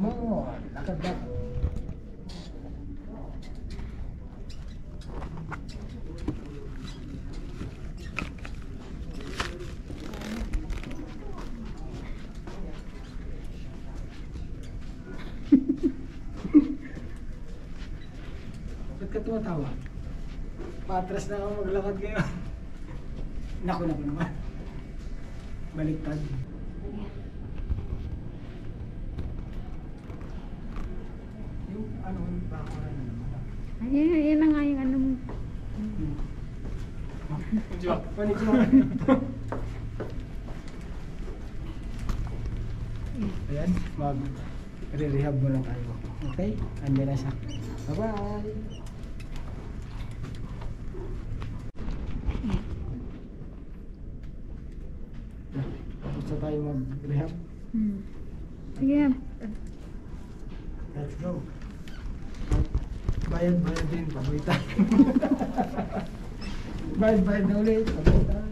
Oo, lakad-lakad. Ba't ka tumatawa? Patras na ako maglakad ngayon. Naku naman. Baliktad. Yung ano, yung bako na naman. Ayun na nga yung ano mo. Konnichiwa. Ayan, mag-re-rehab mo lang tayo. Okay? Andiyan na siya. Bye-bye! Gusto tayo mag-rehab? Sige. Let's go. Bayad din, pabuitan. Bayad na ulit, pabuitan.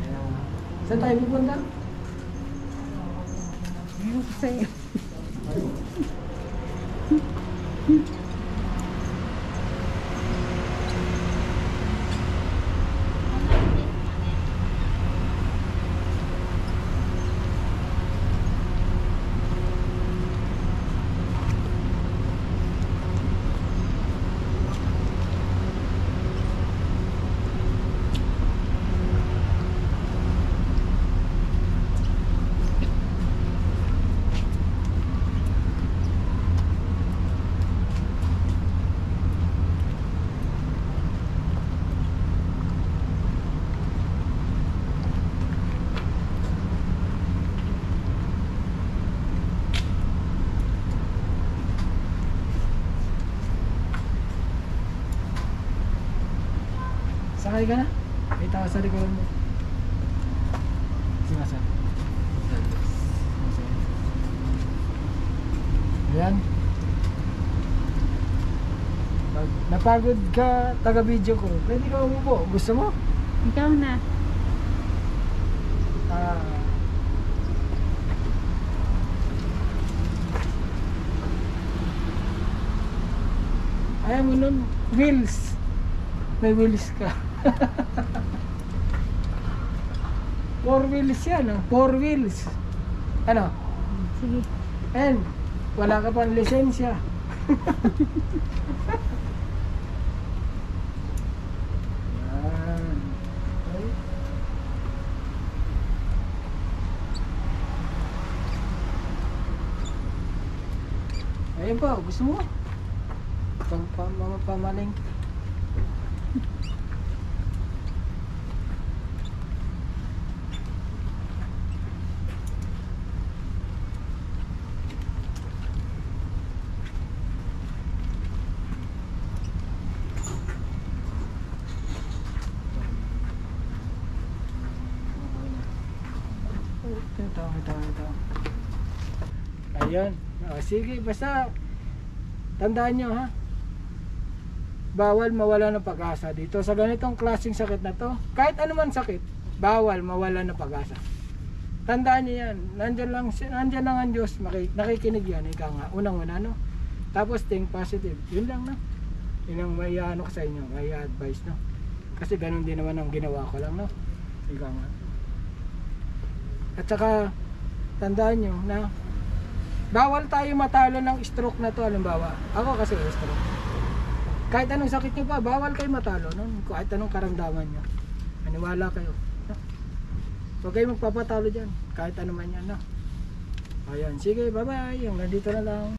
Yan. Saan tayo pupunta? Ano ko sa'yo? Sakay ka na? May tao sa likuran mo. Sinasa. Ayan. Pag napagod ka, taga-video ko, pwede ka umupo. Gusto mo? Ikaw na. Ayaw mo nun, wheels. May wheels ka. 4 wheels yan, oh. 4 wheels. Ano? Sige. And wala ka pang lisensya. Yan. Okay. Ayun pa, gusto mo? Mga pamaling. Ito. Ayun. Sige, basta tandaan nyo ha. Bawal mawala ng pag-asa dito sa ganitong klaseng sakit na to. Kahit anuman sakit, bawal mawala ng pag-asa. Tandaan nyo yan. Nandiyan lang ang Diyos. Nakikinig yan. Ikaw nga. Unang-una, no? Tapos think positive. Yun lang, no? Yun ang may ano ko sa inyo. May advice, no? Kasi ganun din naman ang ginawa ko lang, no? Ikaw nga. At saka tandaan nyo na bawal tayo matalo ng stroke na to. Halimbawa, ako kasi stroke. Kahit anong sakit nyo pa, bawal kayo matalo, no? Kahit anong karamdaman nyo, maniwala kayo, no? Huwag kayo magpapatalo dyan, kahit ano man yan, no? Ayan, sige, bye bye, hanggang dito na lang.